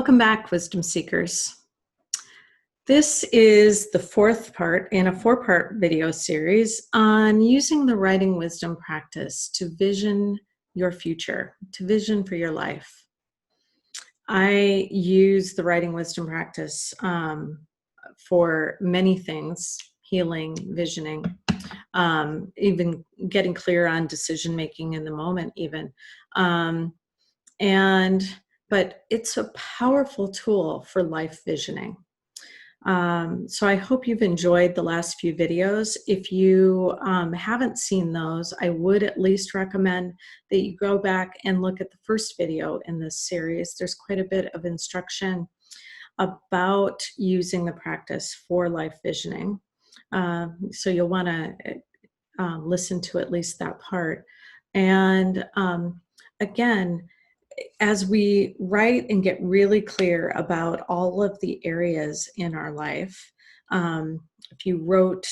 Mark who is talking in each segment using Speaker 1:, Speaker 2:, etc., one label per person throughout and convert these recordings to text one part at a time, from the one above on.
Speaker 1: Welcome back, Wisdom Seekers. This is the fourth part in a four-part video series on using the writing wisdom practice to vision your future, to vision for your life. I use the writing wisdom practice for many things: healing, visioning, even getting clear on decision making in the moment even. But it's a powerful tool for life visioning. So I hope you've enjoyed the last few videos. If you haven't seen those, I would at least recommend that you go back and look at the first video in this series. There's quite a bit of instruction about using the practice for life visioning. So you'll want to listen to at least that part. And again, as we write and get really clear about all of the areas in our life, if you wrote,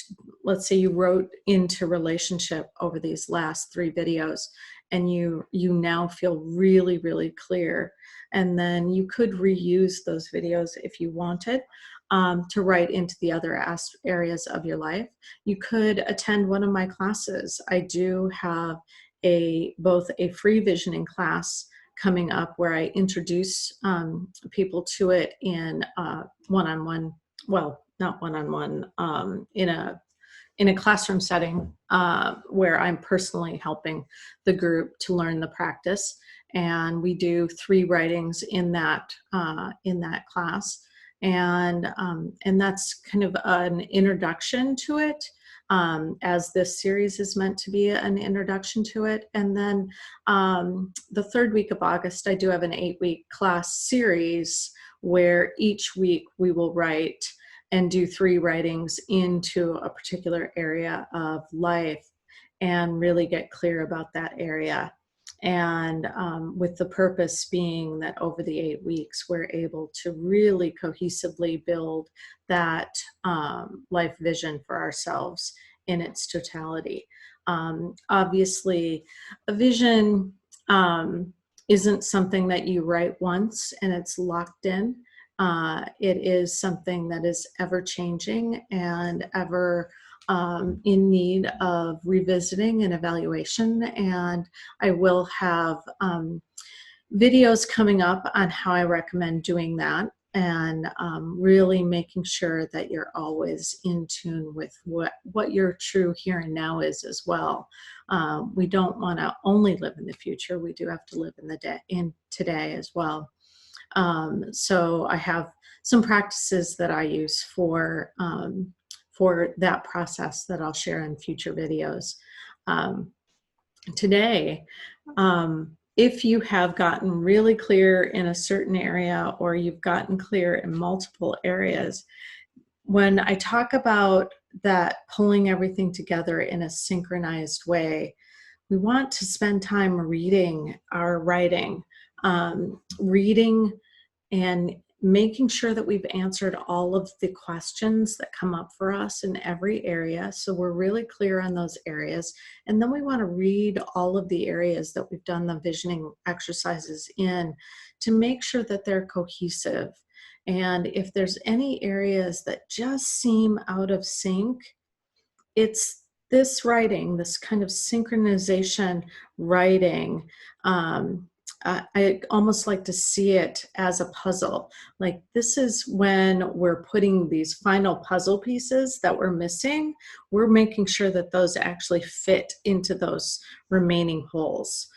Speaker 1: let's say you wrote into relationship over these last three videos, and you now feel really, really clear, and then you could reuse those videos if you wanted to write into the other areas of your life. You could attend one of my classes. I do have both a free visioning class coming up where I introduce people to it in one-on-one, well, not one-on-one, in a classroom setting where I'm personally helping the group to learn the practice. And we do 3 writings in that class, and that's kind of an introduction to it. As this series is meant to be an introduction to it. And then the third week of August, I do have an 8-week class series where each week we will write and do 3 writings into a particular area of life and really get clear about that area. And with the purpose being that over the 8 weeks, we're able to really cohesively build that life vision for ourselves in its totality. Obviously, a vision isn't something that you write once and it's locked in. It is something that is ever changing and ever in need of revisiting and evaluation. And I will have videos coming up on how I recommend doing that, and really making sure that you're always in tune with what your true here and now is as well. We don't want to only live in the future. We do have to live in today as well. So I have some practices that I use for that process that I'll share in future videos. Today, if you have gotten really clear in a certain area, or you've gotten clear in multiple areas, when I talk about that pulling everything together in a synchronized way, we want to spend time reading our writing, reading and making sure that we've answered all of the questions that come up for us in every area, so we're really clear on those areas. And then we want to read all of the areas that we've done the visioning exercises in to make sure that they're cohesive. And if there's any areas that just seem out of sync, it's this writing, this kind of synchronization writing. I almost like to see it as a puzzle. Like, this is when we're putting these final puzzle pieces that we're missing, we're making sure that those actually fit into those remaining holes.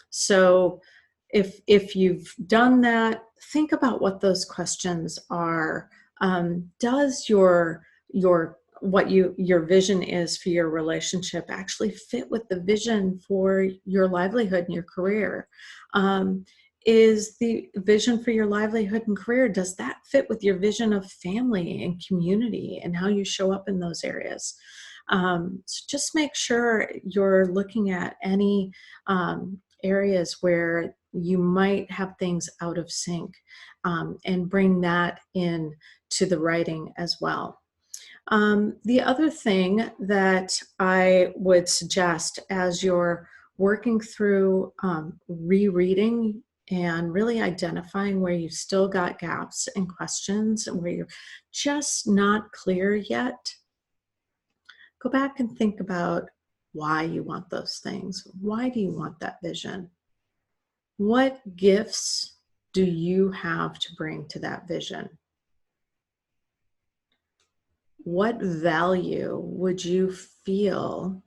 Speaker 1: So if you've done that, think about what those questions are. Does your vision is for your relationship actually fit with the vision for your livelihood and your career? Is the vision for your livelihood and career, does that fit with your vision of family and community and how you show up in those areas? So just make sure you're looking at any areas where you might have things out of sync, and bring that in to the writing as well. The other thing that I would suggest as you're working through rereading and really identifying where you've still got gaps and questions and where you're just not clear yet, go back and think about why you want those things. Why do you want that vision? What gifts do you have to bring to that vision? What value would you feel?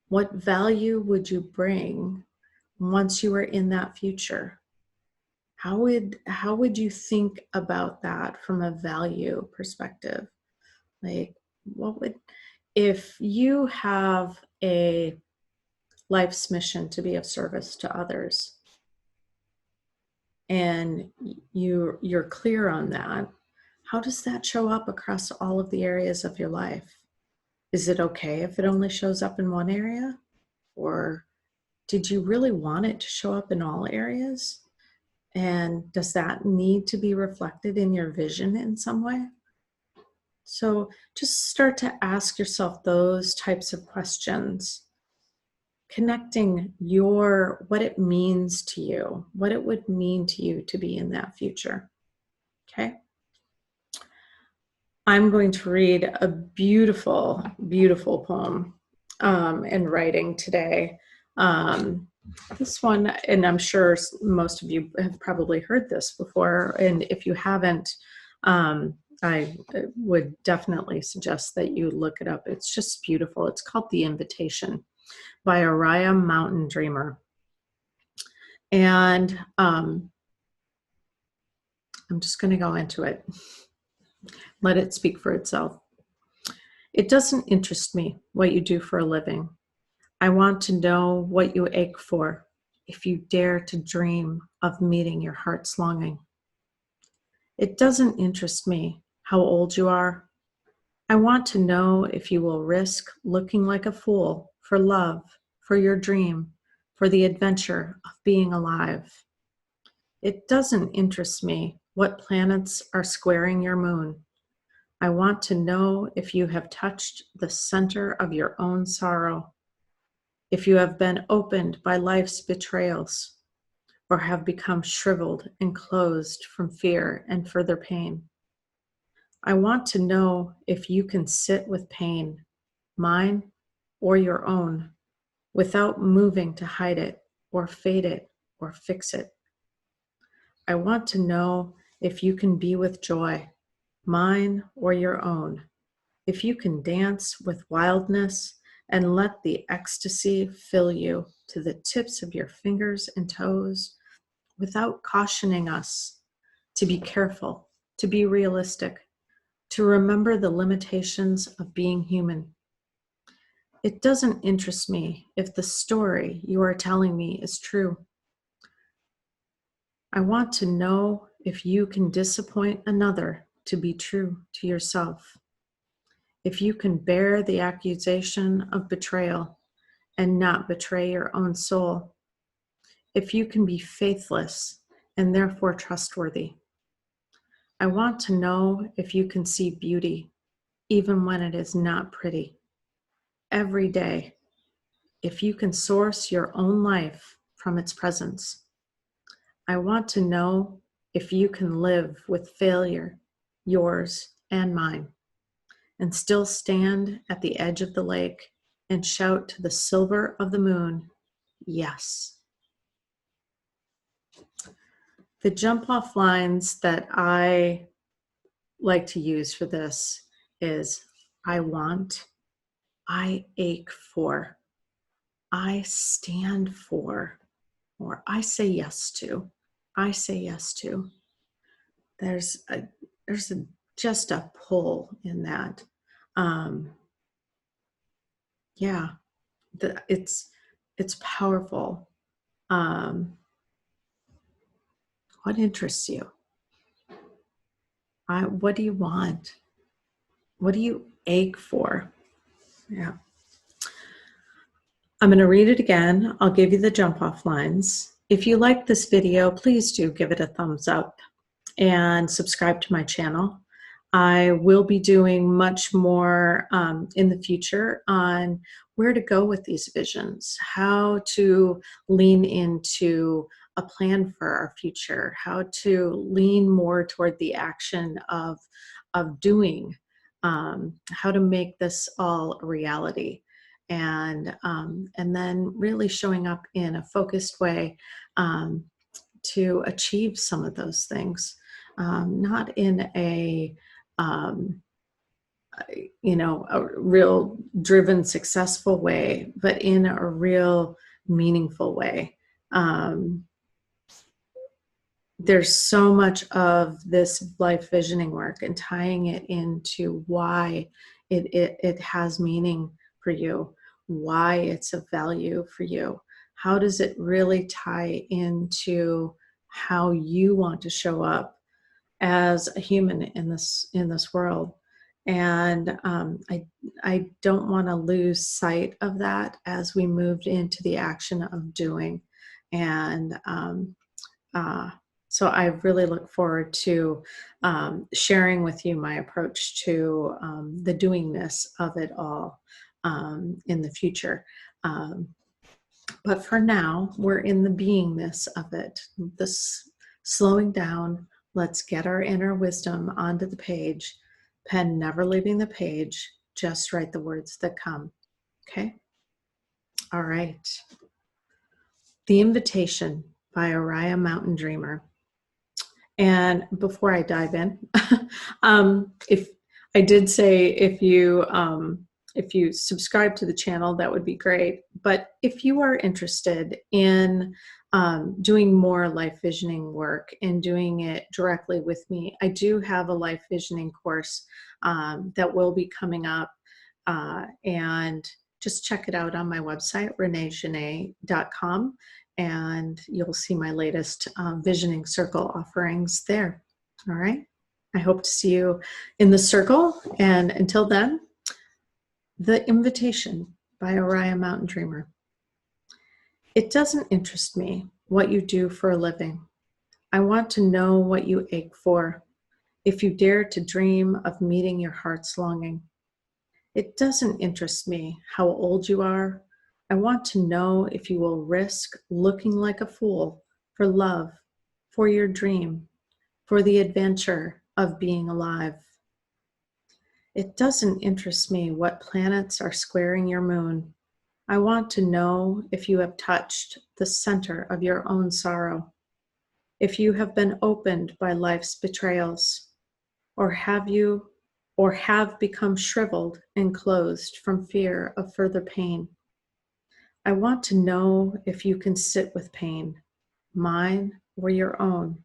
Speaker 1: What value would you bring once you were in that future? How would you think about that from a value perspective? Like, what would, if you have a life's mission to be of service to others, and you're clear on that, how does that show up across all of the areas of your life? Is it okay if it only shows up in one area? Or did you really want it to show up in all areas? And does that need to be reflected in your vision in some way? So just start to ask yourself those types of questions, connecting what it means to you, what it would mean to you to be in that future. Okay. I'm going to read a beautiful, beautiful poem and writing today. This one, and I'm sure most of you have probably heard this before, and if you haven't, I would definitely suggest that you look it up. It's just beautiful. It's called The Invitation by Araya Mountain Dreamer. And I'm just going to go into it. Let it speak for itself. It doesn't interest me what you do for a living. I want to know what you ache for, if you dare to dream of meeting your heart's longing. It doesn't interest me how old you are. I want to know if you will risk looking like a fool for love, for your dream, for the adventure of being alive. It doesn't interest me what planets are squaring your moon. I want to know if you have touched the center of your own sorrow, if you have been opened by life's betrayals, or have become shriveled and closed from fear and further pain. I want to know if you can sit with pain, mine or your own, without moving to hide it or fade it or fix it. I want to know if you can be with joy, mine or your own, if you can dance with wildness and let the ecstasy fill you to the tips of your fingers and toes without cautioning us to be careful, to be realistic, to remember the limitations of being human. It doesn't interest me if the story you are telling me is true. I want to know if you can disappoint another to be true to yourself. If you can bear the accusation of betrayal and not betray your own soul. If you can be faithless and therefore trustworthy. I want to know if you can see beauty even when it is not pretty. Every day, if you can source your own life from its presence. I want to know if you can live with failure, yours and mine, and still stand at the edge of the lake and shout to the silver of the moon, yes. The jump off lines that I like to use for this is I want, I ache for, I stand for, or I say yes to. I say yes to. There's just a pull in that. Yeah, it's powerful. What interests you? What do you want? What do you ache for? Yeah. I'm going to read it again. I'll give you the jump off lines. If you like this video, please do give it a thumbs up and subscribe to my channel. I will be doing much more in the future on where to go with these visions, how to lean into a plan for our future, how to lean more toward the action of doing, how to make this all a reality, and then really showing up in a focused way to achieve some of those things, not in um, a real driven, successful way, but in a real meaningful way. Um, there's so much of this life visioning work and tying it into why it has meaning for you, why it's of value for you. How does it really tie into how you want to show up as a human in this world? And I don't want to lose sight of that as we moved into the action of doing. And uh, so I really look forward to sharing with you my approach to the doingness of it all in the future. But for now, we're in the beingness of it. This slowing down, let's get our inner wisdom onto the page, pen never leaving the page, just write the words that come. Okay? All right. The Invitation by Oriah Mountain Dreamer. And before I dive in, if I did say if you subscribe to the channel, that would be great. But if you are interested in doing more life visioning work and doing it directly with me, I do have a life visioning course that will be coming up, and just check it out on my website, reneegenet.com. And you'll see my latest Visioning Circle offerings there. All right. I hope to see you in the circle. And until then, The Invitation by Oriah Mountain Dreamer. It doesn't interest me what you do for a living. I want to know what you ache for, if you dare to dream of meeting your heart's longing. It doesn't interest me how old you are. I want to know if you will risk looking like a fool for love, for your dream, for the adventure of being alive. It doesn't interest me what planets are squaring your moon. I want to know if you have touched the center of your own sorrow, if you have been opened by life's betrayals, or have become shriveled and closed from fear of further pain. I want to know if you can sit with pain, mine or your own,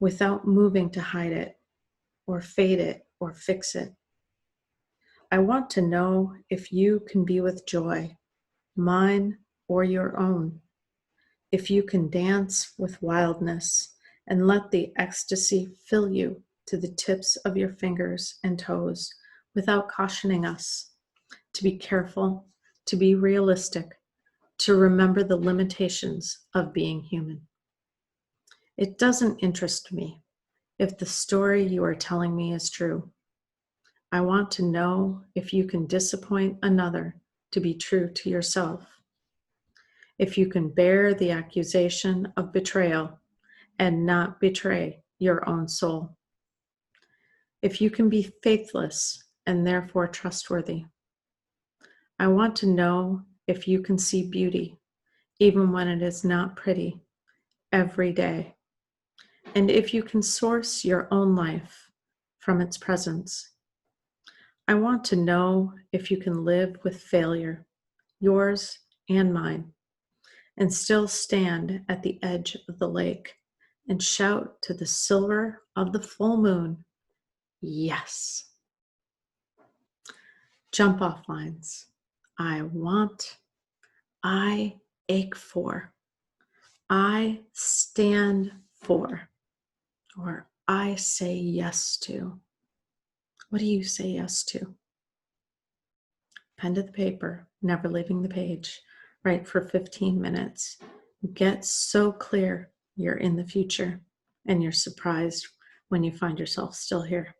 Speaker 1: without moving to hide it, or fade it, or fix it. I want to know if you can be with joy, mine or your own, if you can dance with wildness and let the ecstasy fill you to the tips of your fingers and toes without cautioning us to be careful, to be realistic, to remember the limitations of being human. It doesn't interest me if the story you are telling me is true. I want to know if you can disappoint another to be true to yourself, if you can bear the accusation of betrayal and not betray your own soul, if you can be faithless and therefore trustworthy. I want to know if you can see beauty, even when it is not pretty, every day, and if you can source your own life from its presence. I want to know if you can live with failure, yours and mine, and still stand at the edge of the lake and shout to the silver of the full moon, yes. Jump off lines. I want, I ache for, I stand for, or I say yes to. What do you say yes to? Pen to the paper, never leaving the page. Write for 15 minutes. Get so clear you're in the future and you're surprised when you find yourself still here.